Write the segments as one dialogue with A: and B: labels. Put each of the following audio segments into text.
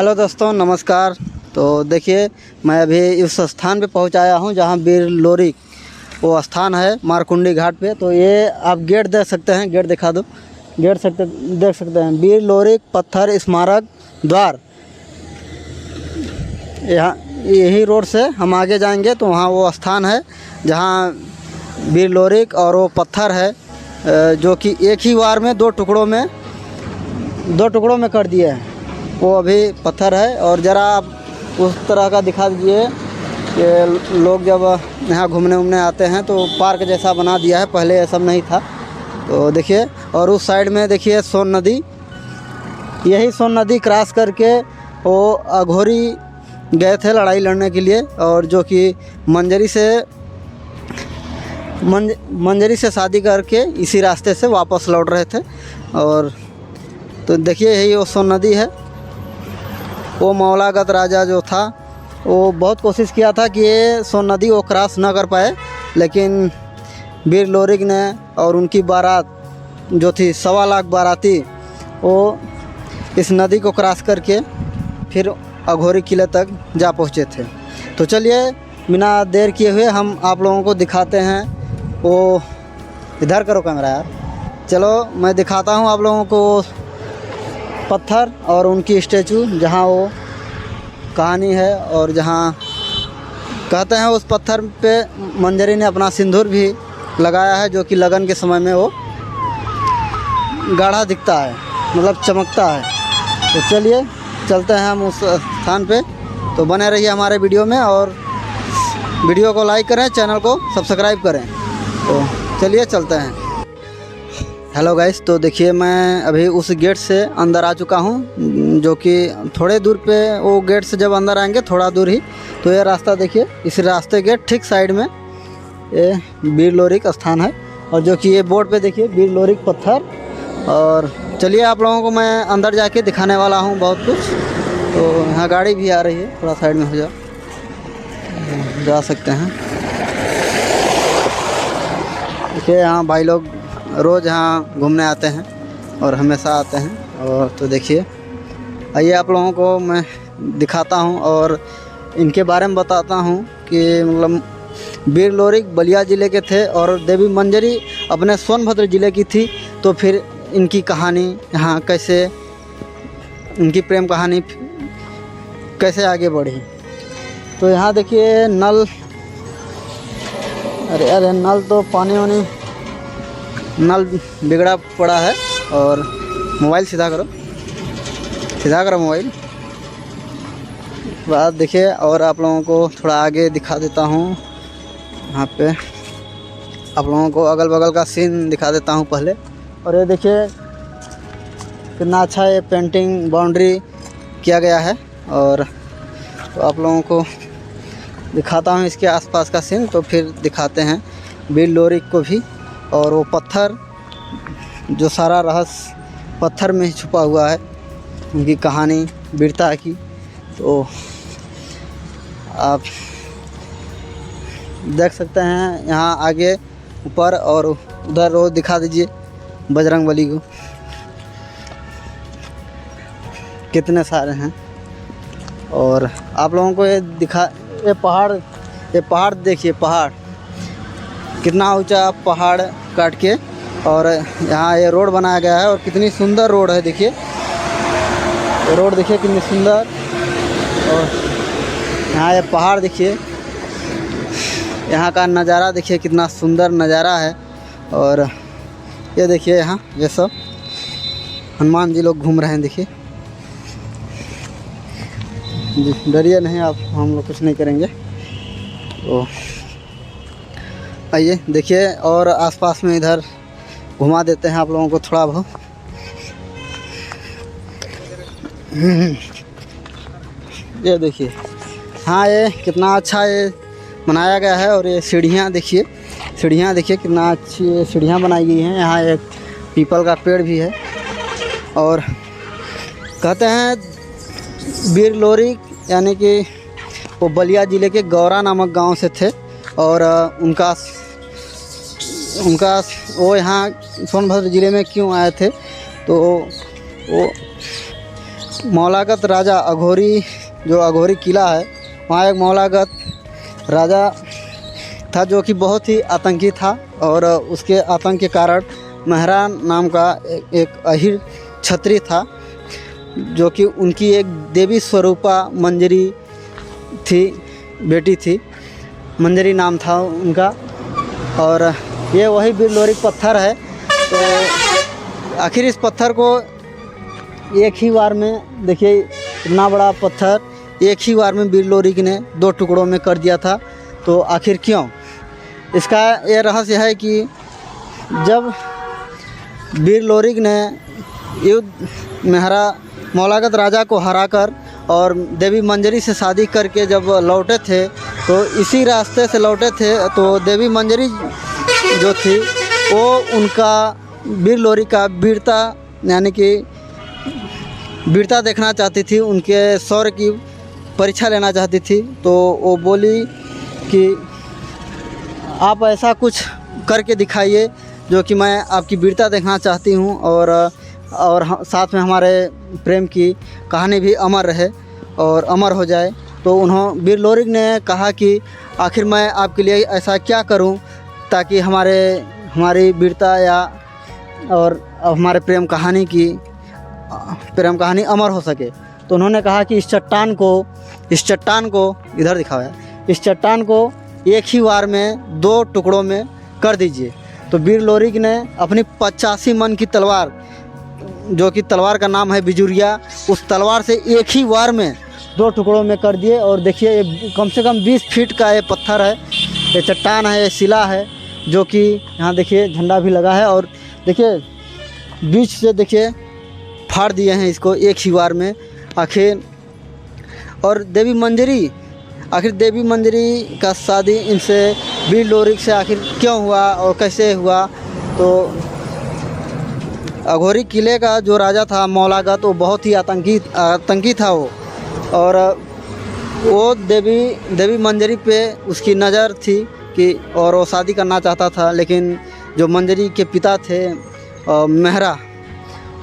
A: Hello दोस्तों, नमस्कार। तो देखिए, मैं अभी उस स्थान पे पहुंचाया हूं जहां वीर लोरिक वो स्थान है मारकुंडी घाट पे। तो ये आप गेट देख सकते हैं, गेट दिखा दो। गेट देख सकते हैं, वीर लोरिक पत्थर स्मारक द्वार। यहाँ यही रोड से हम आगे जाएंगे तो वहाँ वो स्थान है जहाँ वीर लोरिक और वो पत्थर है जो कि एक ही वार में दो टुकड़ों में कर दिए हैं। वो अभी पत्थर है। और ज़रा आप उस तरह का दिखा दीजिए कि लोग जब यहाँ घूमने आते हैं तो पार्क जैसा बना दिया है, पहले ये सब नहीं था। तो देखिए, और उस साइड में देखिए सोन नदी। यही सोन नदी क्रॉस करके वो अघोरी गए थे लड़ाई लड़ने के लिए, और जो कि मंजरी से शादी करके इसी रास्ते से वापस लौट रहे थे। और तो देखिए, यही वो सोन नदी है। वो मौलागत राजा जो था वो बहुत कोशिश किया था कि ये सोन नदी वो क्रॉस ना कर पाए, लेकिन वीर लोरिक ने और उनकी बारात जो थी 1.25 लाख बाराती, वो इस नदी को क्रॉस करके फिर अघोरी किले तक जा पहुँचे थे। तो चलिए, बिना देर किए हुए हम आप लोगों को दिखाते हैं। वो इधर करो कैमरा यार। चलो मैं दिखाता हूँ आप लोगों को पत्थर और उनकी स्टैचू, जहाँ वो कहानी है और जहाँ कहते हैं उस पत्थर पे मंजरी ने अपना सिंदूर भी लगाया है, जो कि लगन के समय में वो गाढ़ा दिखता है, मतलब चमकता है। तो चलिए चलते हैं हम उस स्थान पे। तो बने रहिए हमारे वीडियो में और वीडियो को लाइक करें, चैनल को सब्सक्राइब करें। तो चलिए चलते हैं। हेलो गाइस, तो देखिए मैं अभी उस गेट से अंदर आ चुका हूं, जो कि थोड़े दूर पे वो गेट से जब अंदर आएंगे थोड़ा दूर ही तो ये रास्ता देखिए, इस रास्ते के ठीक साइड में ये वीर लोरिक स्थान है। और जो कि ये बोर्ड पे देखिए वीर लोरिक पत्थर। और चलिए आप लोगों को मैं अंदर जाके दिखाने वाला हूँ बहुत कुछ। तो यहाँ गाड़ी भी आ रही है, थोड़ा साइड में हो जाओ, जा सकते हैं। देखिए यहाँ भाई लोग रोज़ यहाँ घूमने आते हैं और हमेशा आते हैं। और तो देखिए, आइए आप लोगों को मैं दिखाता हूँ और इनके बारे में बताता हूँ कि मतलब वीर लोरिक बलिया ज़िले के थे और देवी मंजरी अपने सोनभद्र ज़िले की थी। तो फिर इनकी कहानी यहाँ कैसे, इनकी प्रेम कहानी कैसे आगे बढ़ी। तो यहाँ देखिए नल, अरे नल तो पानी वानी, नल बिगड़ा पड़ा है। और मोबाइल सीधा करो मोबाइल। बात देखिए, और आप लोगों को थोड़ा आगे दिखा देता हूँ। यहाँ पे आप लोगों को अगल बगल का सीन दिखा देता हूँ पहले। और ये देखिए कितना अच्छा ये पेंटिंग बाउंड्री किया गया है। और तो आप लोगों को दिखाता हूँ इसके आसपास का सीन, तो फिर दिखाते हैं वीर लोरिक को भी। और वो पत्थर, जो सारा रहस्य पत्थर में ही छुपा हुआ है, उनकी कहानी वीरता की। तो आप देख सकते हैं यहाँ आगे ऊपर, और उधर रोज दिखा दीजिए बजरंगबली को, कितने सारे हैं। और आप लोगों को ये पहाड़ देखिए, पहाड़ कितना ऊंचा पहाड़ काट के और यहाँ ये रोड बनाया गया है। और कितनी सुंदर रोड है, देखिए रोड देखिए कितनी सुंदर। और यहाँ ये पहाड़ देखिए, यहाँ का नज़ारा देखिए कितना सुंदर नज़ारा है। और ये देखिए यहाँ ये सब हनुमान जी लोग घूम रहे हैं, देखिए। डरिए नहीं आप, हम लोग कुछ नहीं करेंगे। तो आइए देखिए, और आसपास में इधर घुमा देते हैं आप लोगों को थोड़ा बहुत। ये देखिए, हाँ ये कितना अच्छा ये बनाया गया है। और ये सीढ़ियाँ देखिए कितना अच्छी सीढ़ियाँ बनाई गई हैं। यहाँ एक पीपल का पेड़ भी है। और कहते हैं वीर लोरिक यानी कि वो बलिया ज़िले के गौरा नामक गांव से थे। और उनका वो यहाँ सोनभद्र ज़िले में क्यों आए थे, तो वो मौलागत राजा अघोरी, जो अघोरी किला है, वहाँ एक मौलागत राजा था जो कि बहुत ही आतंकी था। और उसके आतंक के कारण मेहरा नाम का एक अहिर क्षत्रिय था, जो कि उनकी एक देवी स्वरूपा मंजरी थी, बेटी थी, मंजरी नाम था उनका। और ये वही बिरलोरिक पत्थर है। तो आखिर इस पत्थर को एक ही बार में, देखिए इतना बड़ा पत्थर एक ही बार में बिरलोरिक ने 2 टुकड़ों में कर दिया था। तो आखिर क्यों? इसका ये रहस्य है कि जब बिरलोरिक ने युद्ध मेहरा मौलागत राजा को हराकर और देवी मंजरी से शादी करके जब लौटे थे, तो इसी रास्ते से लौटे थे। तो देवी मंजरी जो थी वो उनका बिरलोरिक का वीरता, यानी कि वीरता देखना चाहती थी, उनके शौर्य की परीक्षा लेना चाहती थी। तो वो बोली कि आप ऐसा कुछ करके दिखाइए जो कि मैं आपकी वीरता देखना चाहती हूँ, और साथ में हमारे प्रेम की कहानी भी अमर रहे और अमर हो जाए। तो बिरलोरिक ने कहा कि आखिर मैं आपके लिए ऐसा क्या करूं ताकि हमारी वीरता और हमारे प्रेम कहानी अमर हो सके। तो उन्होंने कहा कि इस चट्टान को इधर दिखाया, इस चट्टान को एक ही बार में 2 टुकड़ों में कर दीजिए। तो बिरलोरिक ने अपनी 85 मन की तलवार, जो कि तलवार का नाम है बिजुरिया, उस तलवार से एक ही बार में 2 टुकड़ों में कर दिए। और देखिए ये कम से कम 20 फीट का ये पत्थर है, ये चट्टान है, ये शिला है, जो कि यहाँ देखिए झंडा भी लगा है। और देखिए बीच से देखिए फाड़ दिए हैं इसको एक ही बार में आखिर। और देवी मंजरी का शादी इनसे बिरलोरिक से आखिर क्यों हुआ और कैसे हुआ? तो अघोरी किले का जो राजा था मौलागत, वो बहुत ही आतंकी था वो। और वो देवी मंजरी पे उसकी नज़र थी कि, और वो शादी करना चाहता था। लेकिन जो मंजरी के पिता थे मेहरा,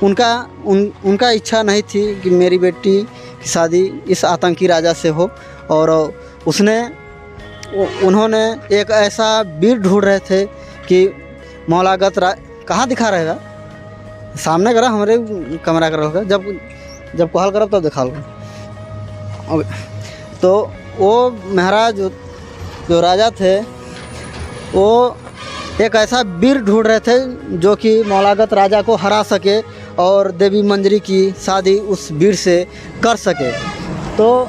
A: उनका इच्छा नहीं थी कि मेरी बेटी की शादी इस आतंकी राजा से हो। और उन्होंने एक ऐसा वीर ढूंढ रहे थे कि मौलागत कहाँ दिखा रहेगा, सामने करा हमारे कैमरा कर होगा, जब कॉल करो तब दिखा लो। तो वो मेहरा जो राजा थे, वो एक ऐसा वीर ढूंढ रहे थे जो कि मौलागत राजा को हरा सके और देवी मंजरी की शादी उस वीर से कर सके। तो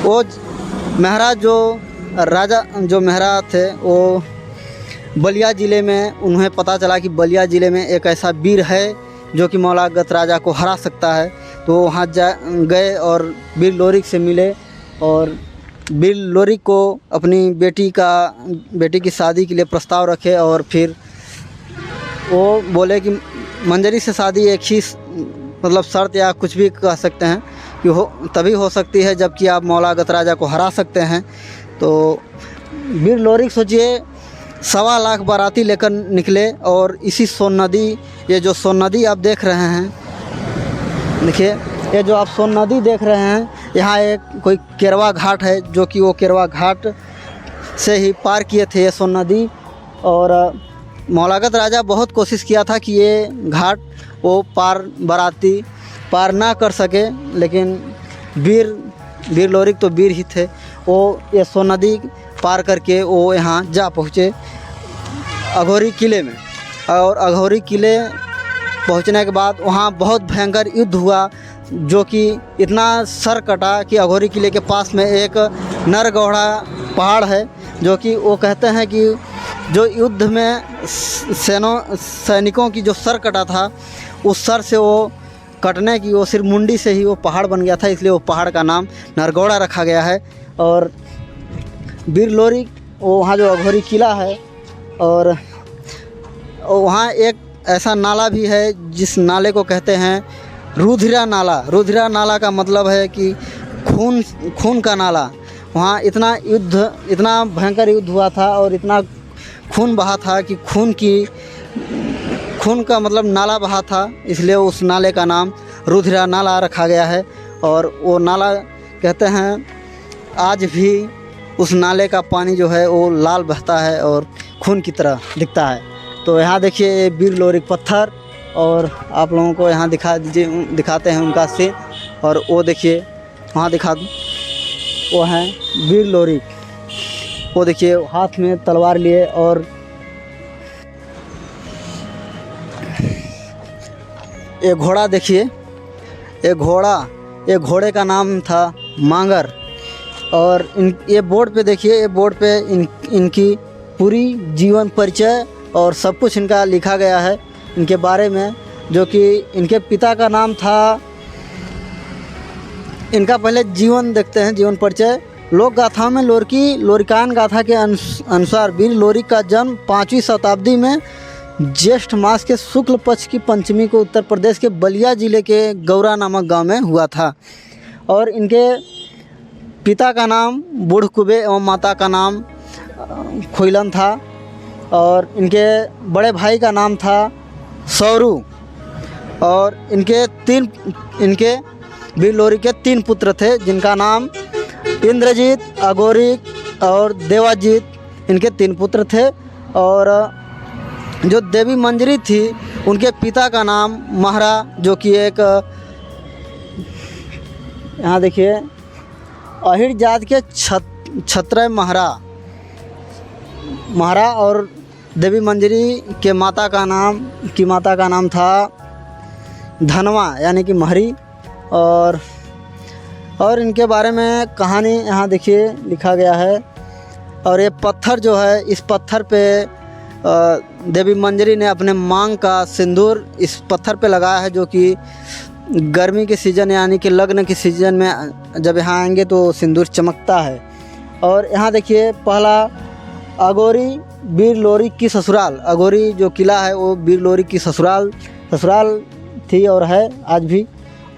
A: वो मेहरा जो मेहरा थे, वो बलिया ज़िले में, उन्हें पता चला कि बलिया ज़िले में एक ऐसा वीर है जो कि मौलागत राजा को हरा सकता है। तो वहाँ गए और बिरलोरिक से मिले और बिरलोरिक को अपनी बेटी की शादी के लिए प्रस्ताव रखे। और फिर वो बोले कि मंजरी से शादी एक ही मतलब शर्त या कुछ भी कह सकते हैं कि तभी हो सकती है जबकि आप मौलागत राजा को हरा सकते हैं। तो बिरलोरिक सोचिए 1.25 लाख बाराती लेकर निकले और इसी सोन नदी, ये जो सोन नदी आप देख रहे हैं, देखिए ये जो आप सोन नदी देख रहे हैं, यहाँ एक कोई केरवा घाट है, जो कि वो केरवा घाट से ही पार किए थे ये सोन नदी। और मौलागत राजा बहुत कोशिश किया था कि ये घाट वो बाराती पार ना कर सके, लेकिन बिरलोरिक तो वीर ही थे, वो ये सोन नदी पार करके वो यहाँ जा पहुँचे अघोरी किले में। और अघोरी किले पहुँचने के बाद वहाँ बहुत भयंकर युद्ध हुआ, जो कि इतना सर कटा कि अघोरी किले के पास में एक नरगौड़ा पहाड़ है, जो कि वो कहते हैं कि जो युद्ध में सैनिकों की जो सर कटा था, उस सर से वो कटने की वो सिर्फ मुंडी से ही वो पहाड़ बन गया था, इसलिए वो पहाड़ का नाम नरगौड़ा रखा गया है। और बिरलोरिक वो वहाँ जो अघोरी किला है, और वहाँ एक ऐसा नाला भी है जिस नाले को कहते हैं रुधिरा नाला। रुधिरा नाला का मतलब है कि खून का नाला। वहाँ इतना भयंकर युद्ध हुआ था और इतना खून बहा था कि खून का मतलब नाला बहा था, इसलिए उस नाले का नाम रुधिरा नाला रखा गया है। और वो नाला कहते हैं आज भी उस नाले का पानी जो है वो लाल बहता है और खून की तरह दिखता है। तो यहाँ देखिए ये वीर लोरिक पत्थर, और आप लोगों को यहाँ दिखाते हैं उनका सीन। और वो देखिए वहाँ दिखा दूँ, वो हैं वीर लोरिक। वो देखिए हाथ में तलवार लिए, और ये घोड़ा देखिए, ये घोड़े का नाम था मांगर। और ये बोर्ड पे देखिए, ये बोर्ड पे इनकी पूरी जीवन परिचय और सब कुछ इनका लिखा गया है इनके बारे में, जो कि इनके पिता का नाम था। इनका पहले जीवन देखते हैं, जीवन परिचय। लोक गाथाओं में लोरिकान गाथा के अनुसार वीर लोरिक का जन्म 5वीं शताब्दी में ज्येष्ठ मास के शुक्ल पक्ष की पंचमी को उत्तर प्रदेश के बलिया जिले के गौरा नामक गांव में हुआ था। और इनके पिता का नाम बूढ़ कुबे एवं माता का नाम खुइलन था। और इनके बड़े भाई का नाम था सौरू। और इनके वीर लोरिक के 3 पुत्र थे, जिनका नाम इंद्रजीत, अघोरिक और देवाजीत। इनके 3 पुत्र थे। और जो देवी मंजरी थी, उनके पिता का नाम महरा, जो कि एक यहाँ देखिए अहिर जात के क्षत्रिय महरा। और देवी मंजरी के माता का नाम था धनवा, यानी कि महरी। और इनके बारे में कहानी यहाँ देखिए लिखा गया है। और ये पत्थर जो है, इस पत्थर पे देवी मंजरी ने अपने मांग का सिंदूर इस पत्थर पे लगाया है, जो कि गर्मी के सीज़न यानी कि लग्न के सीज़न में जब यहाँ आएंगे तो सिंदूर चमकता है। और यहाँ देखिए पहला अघोरी वीर लोरिक की ससुराल। अघोरी जो किला है वो वीर लोरिक की ससुराल थी और है आज भी।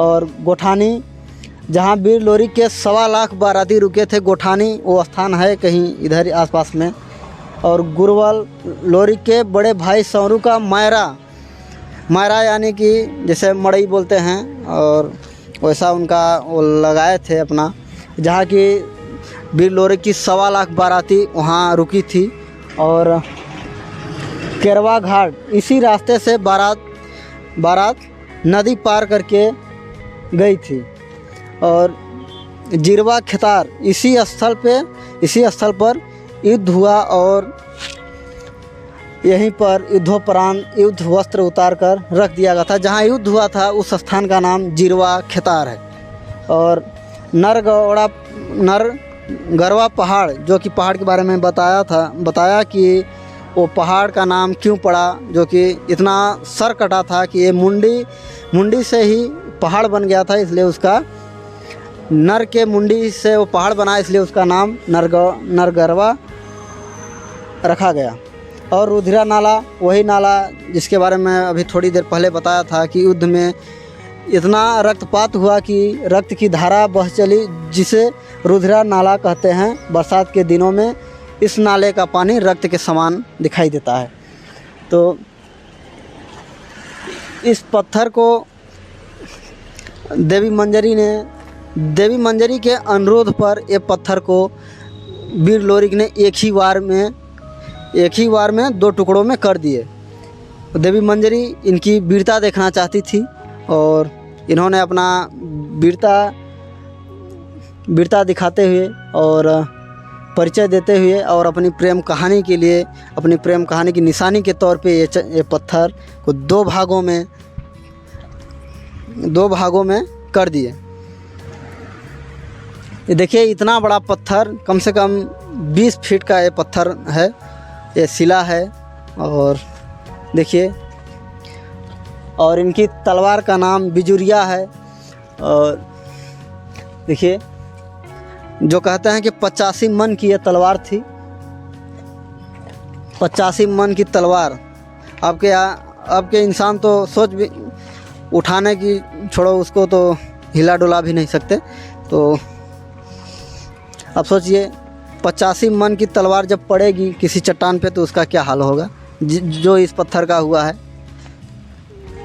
A: और गोठानी, जहाँ वीर लोरिक के 1.25 लाख बाराती रुके थे, गोठानी वो स्थान है कहीं इधर आसपास में। और गुरवल लोरिक के बड़े भाई सौरू का मायरा यानी कि जैसे मड़ई बोलते हैं, और वैसा उनका वो लगाए थे अपना, जहाँ की वीर लोरिक की 1.25 लाख बाराती वहाँ रुकी थी। और केरवा घाट, इसी रास्ते से बारात नदी पार करके गई थी। और जिरवा खेतार, इसी स्थल पर युद्ध हुआ, और यहीं पर युद्धोपरांत युद्ध वस्त्र उतार कर रख दिया गया था। जहाँ युद्ध हुआ था उस स्थान का नाम जिरवा खेतार है। और नरगरवा पहाड़, जो कि पहाड़ के बारे में बताया कि वो पहाड़ का नाम क्यों पड़ा, जो कि इतना सर कटा था कि ये मुंडी से ही पहाड़ बन गया था, इसलिए उसका नर के मुंडी से वो पहाड़ बना, इसलिए उसका नाम नरगरवा रखा गया। और रुधिरा नाला, वही नाला जिसके बारे में अभी थोड़ी देर पहले बताया था कि युद्ध में इतना रक्तपात हुआ कि रक्त की धारा बह चली, जिसे रुधिरा नाला कहते हैं। बरसात के दिनों में इस नाले का पानी रक्त के समान दिखाई देता है। तो इस पत्थर को देवी मंजरी के अनुरोध पर ये पत्थर को वीर लोरिक ने एक ही वार में 2 टुकड़ों में कर दिए। देवी मंजरी इनकी वीरता देखना चाहती थी, और इन्होंने अपना वीरता दिखाते हुए और परिचय देते हुए और अपनी प्रेम कहानी की निशानी के तौर पे ये पत्थर को 2 भागों में कर दिए। ये देखिए इतना बड़ा पत्थर, कम से कम 20 फीट का ये पत्थर है, ये शिला है। और देखिए, और इनकी तलवार का नाम बिजुरिया है। और देखिए, जो कहते हैं कि 85 मन की ये तलवार थी। 85 मन की तलवार, आपके इंसान तो सोच भी उठाने की छोड़ो, उसको तो हिला डुला भी नहीं सकते। तो अब सोचिए 85 मन की तलवार जब पड़ेगी किसी चट्टान पे तो उसका क्या हाल होगा, जो इस पत्थर का हुआ है।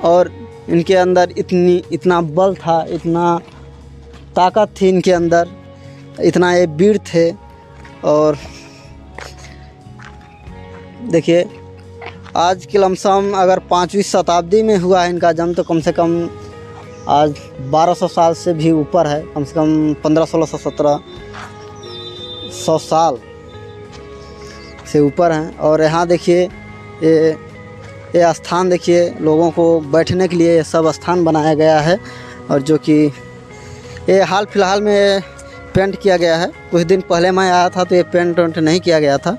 A: और इनके अंदर इतना बल था, इतना ताकत थी इनके अंदर, इतना ये वीर थे। और देखिए आज की लमसम अगर 5वीं शताब्दी में हुआ है इनका जन्म, तो कम से कम आज 1200 साल से भी ऊपर है, कम से कम 1500, 1600, 1700 साल से ऊपर हैं। और यहाँ देखिए ये स्थान देखिए, लोगों को बैठने के लिए ये सब स्थान बनाया गया है। और जो कि ये हाल फिलहाल में पेंट किया गया है, कुछ दिन पहले मैं आया था तो ये पेंट वेंट नहीं किया गया था।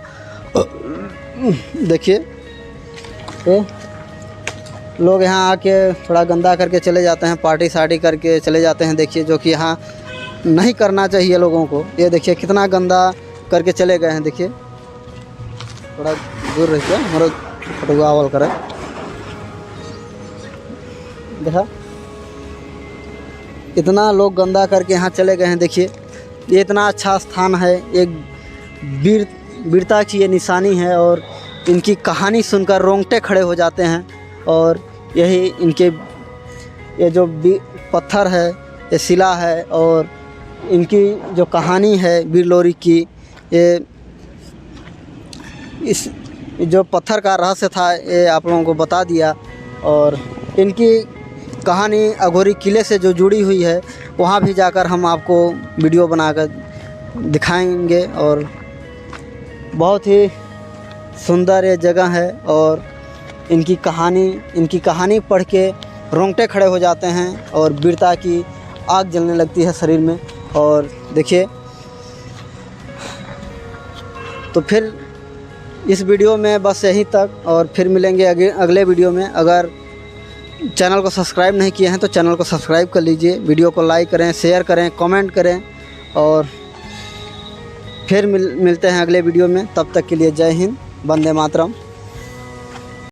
A: देखिए ये लोग यहाँ आके थोड़ा गंदा करके चले जाते हैं, पार्टी सार्टी करके चले जाते हैं। देखिए जो कि यहाँ नहीं करना चाहिए लोगों को। ये देखिए कितना गंदा करके चले गए हैं। देखिए थोड़ा दूर रह के हमारा फोटोग्राफर करे, देखा इतना लोग गंदा करके यहाँ चले गए हैं। देखिए ये इतना अच्छा स्थान है, एक वीरता की ये निशानी है। और इनकी कहानी सुनकर रोंगटे खड़े हो जाते हैं। और यही इनके ये जो पत्थर है, ये शिला है, और इनकी जो कहानी है वीर लोरी की, ये इस जो पत्थर का रहस्य था ये आप लोगों को बता दिया। और इनकी कहानी अघोरी किले से जो जुड़ी हुई है, वहाँ भी जाकर हम आपको वीडियो बनाकर दिखाएंगे। और बहुत ही सुंदर ये जगह है। और इनकी कहानी पढ़ के रोंगटे खड़े हो जाते हैं और वीरता की आग जलने लगती है शरीर में। और देखिए तो फिर इस वीडियो में बस यहीं तक, और फिर मिलेंगे अगले वीडियो में। अगर चैनल को सब्सक्राइब नहीं किए हैं तो चैनल को सब्सक्राइब कर लीजिए, वीडियो को लाइक करें, शेयर करें, कमेंट करें। और फिर मिलते हैं अगले वीडियो में। तब तक के लिए जय हिंद, वंदे मातरम।